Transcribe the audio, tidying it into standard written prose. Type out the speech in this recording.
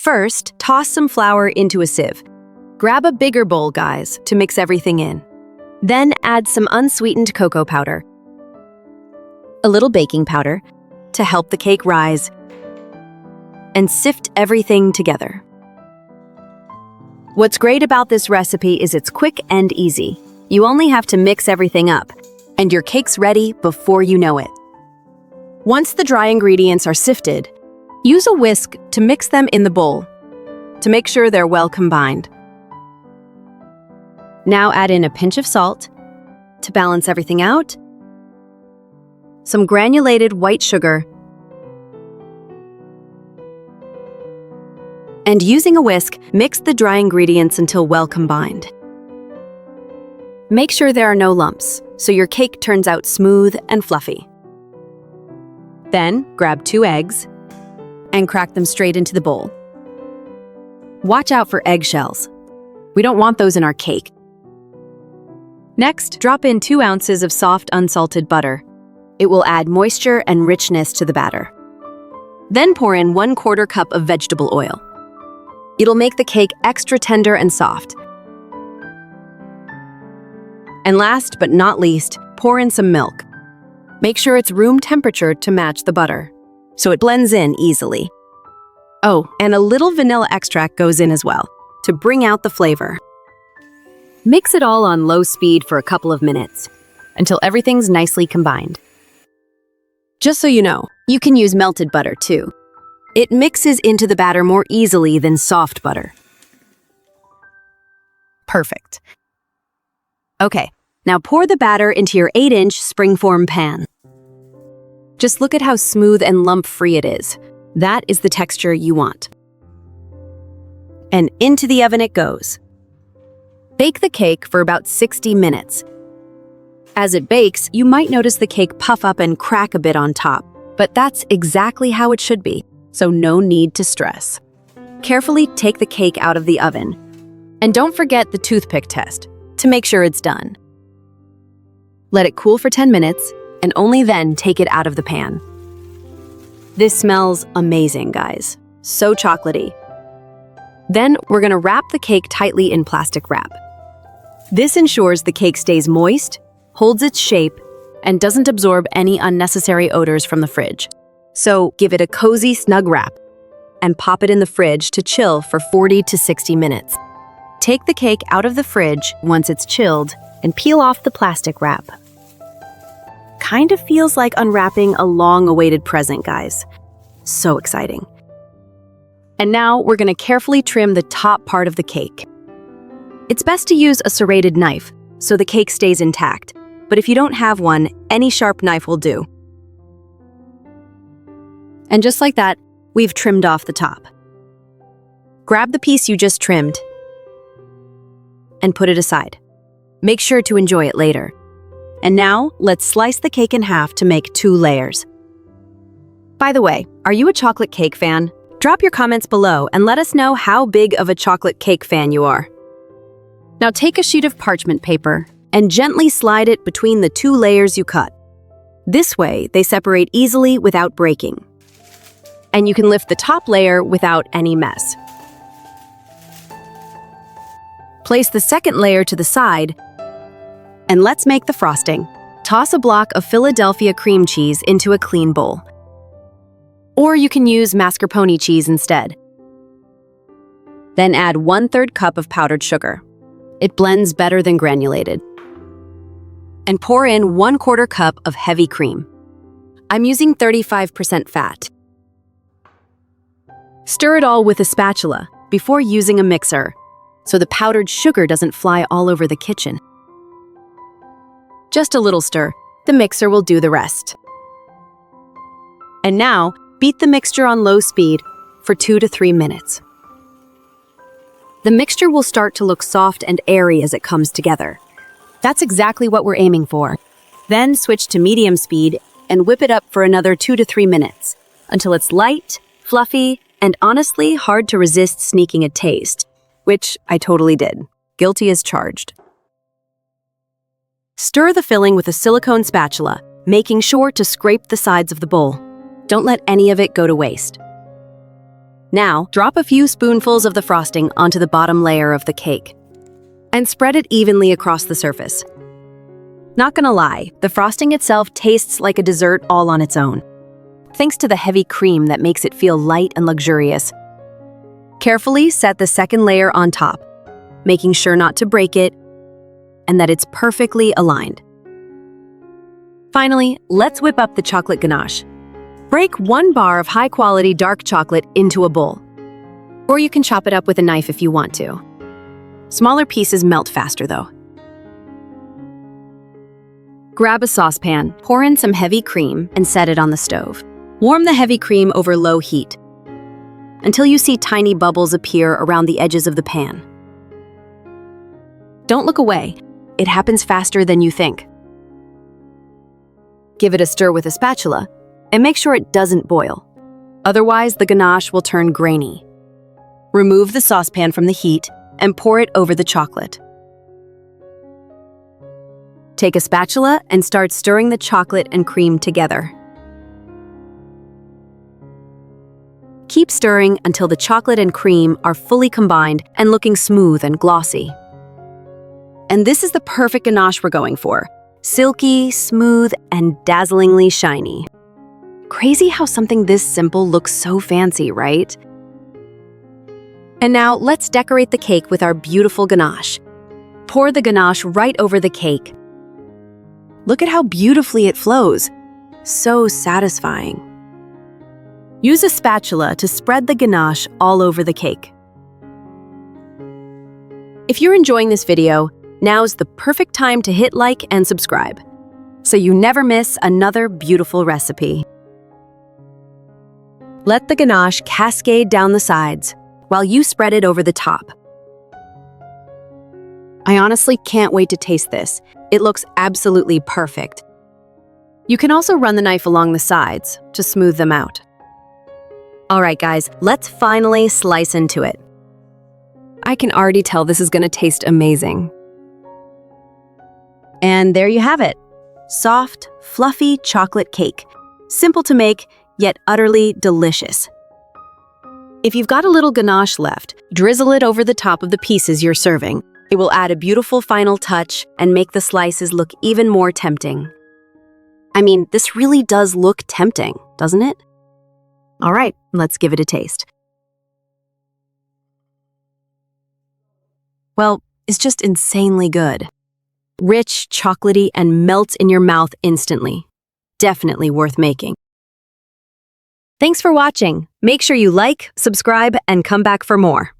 First, toss some flour into a sieve. Grab a bigger bowl, guys, to mix everything in. Then add some unsweetened cocoa powder, a little baking powder to help the cake rise, and sift everything together. What's great about this recipe is it's quick and easy. You only have to mix everything up, and your cake's ready before you know it. Once the dry ingredients are sifted, use a whisk to mix them in the bowl to make sure they're well combined. Now add in a pinch of salt to balance everything out, some granulated white sugar, and using a whisk, mix the dry ingredients until well combined. Make sure there are no lumps, so your cake turns out smooth and fluffy. Then, grab 2 eggs and crack them straight into the bowl. Watch out for eggshells. We don't want those in our cake. Next, drop in 2 ounces of soft unsalted butter. It will add moisture and richness to the batter. Then pour in 1/4 cup of vegetable oil. It'll make the cake extra tender and soft. And last but not least, pour in some milk. Make sure it's room temperature to match the butter, so it blends in easily. Oh, and a little vanilla extract goes in as well, to bring out the flavor. Mix it all on low speed for a couple of minutes, until everything's nicely combined. Just so you know, you can use melted butter too. It mixes into the batter more easily than soft butter. Perfect. Okay, now pour the batter into your 8-inch springform pan. Just look at how smooth and lump-free it is. That is the texture you want. And into the oven it goes. Bake the cake for about 60 minutes. As it bakes, you might notice the cake puff up and crack a bit on top, but that's exactly how it should be, so no need to stress. Carefully take the cake out of the oven. And don't forget the toothpick test to make sure it's done. Let it cool for 10 minutes, and only then take it out of the pan. This smells amazing, guys. So chocolatey. Then we're gonna wrap the cake tightly in plastic wrap. This ensures the cake stays moist, holds its shape, and doesn't absorb any unnecessary odors from the fridge. So give it a cozy, snug wrap and pop it in the fridge to chill for 40 to 60 minutes. Take the cake out of the fridge once it's chilled and peel off the plastic wrap. Kind of feels like unwrapping a long-awaited present, guys. So exciting. And now we're gonna carefully trim the top part of the cake. It's best to use a serrated knife so the cake stays intact, but if you don't have one, any sharp knife will do. And just like that, we've trimmed off the top. Grab the piece you just trimmed and put it aside. Make sure to enjoy it later. And now, let's slice the cake in half to make 2 layers. By the way, are you a chocolate cake fan? Drop your comments below and let us know how big of a chocolate cake fan you are. Now take a sheet of parchment paper and gently slide it between the 2 layers you cut. This way, they separate easily without breaking. And you can lift the top layer without any mess. Place the second layer to the side, and let's make the frosting. Toss a block of Philadelphia cream cheese into a clean bowl. Or you can use mascarpone cheese instead. Then add 1/3 cup of powdered sugar. It blends better than granulated. And pour in 1/4 cup of heavy cream. I'm using 35% fat. Stir it all with a spatula before using a mixer, so the powdered sugar doesn't fly all over the kitchen. Just a little stir. The mixer will do the rest. And now, beat the mixture on low speed for 2 to 3 minutes. The mixture will start to look soft and airy as it comes together. That's exactly what we're aiming for. Then switch to medium speed and whip it up for another 2 to 3 minutes until it's light, fluffy, and honestly hard to resist sneaking a taste, which I totally did. Guilty as charged. Stir the filling with a silicone spatula, making sure to scrape the sides of the bowl. Don't let any of it go to waste. Now, drop a few spoonfuls of the frosting onto the bottom layer of the cake and spread it evenly across the surface. Not gonna lie, the frosting itself tastes like a dessert all on its own, thanks to the heavy cream that makes it feel light and luxurious. Carefully set the second layer on top, making sure not to break it and that it's perfectly aligned. Finally, let's whip up the chocolate ganache. Break 1 bar of high-quality dark chocolate into a bowl. Or you can chop it up with a knife if you want to. Smaller pieces melt faster, though. Grab a saucepan, pour in some heavy cream, and set it on the stove. Warm the heavy cream over low heat until you see tiny bubbles appear around the edges of the pan. Don't look away. It happens faster than you think. Give it a stir with a spatula, and make sure it doesn't boil. Otherwise, the ganache will turn grainy. Remove the saucepan from the heat and pour it over the chocolate. Take a spatula and start stirring the chocolate and cream together. Keep stirring until the chocolate and cream are fully combined and looking smooth and glossy. And this is the perfect ganache we're going for. Silky, smooth, and dazzlingly shiny. Crazy how something this simple looks so fancy, right? And now let's decorate the cake with our beautiful ganache. Pour the ganache right over the cake. Look at how beautifully it flows. So satisfying. Use a spatula to spread the ganache all over the cake. If you're enjoying this video, now's the perfect time to hit like and subscribe, so you never miss another beautiful recipe. Let the ganache cascade down the sides while you spread it over the top. I honestly can't wait to taste this. It looks absolutely perfect. You can also run the knife along the sides to smooth them out. All right, guys, let's finally slice into it. I can already tell this is gonna taste amazing. And there you have it. Soft, fluffy chocolate cake. Simple to make, yet utterly delicious. If you've got a little ganache left, drizzle it over the top of the pieces you're serving. It will add a beautiful final touch and make the slices look even more tempting. I mean, this really does look tempting, doesn't it? All right, let's give it a taste. Well, it's just insanely good. Rich, chocolatey, and melts in your mouth instantly. Definitely worth making. Thanks for watching. Make sure you like, subscribe, and come back for more.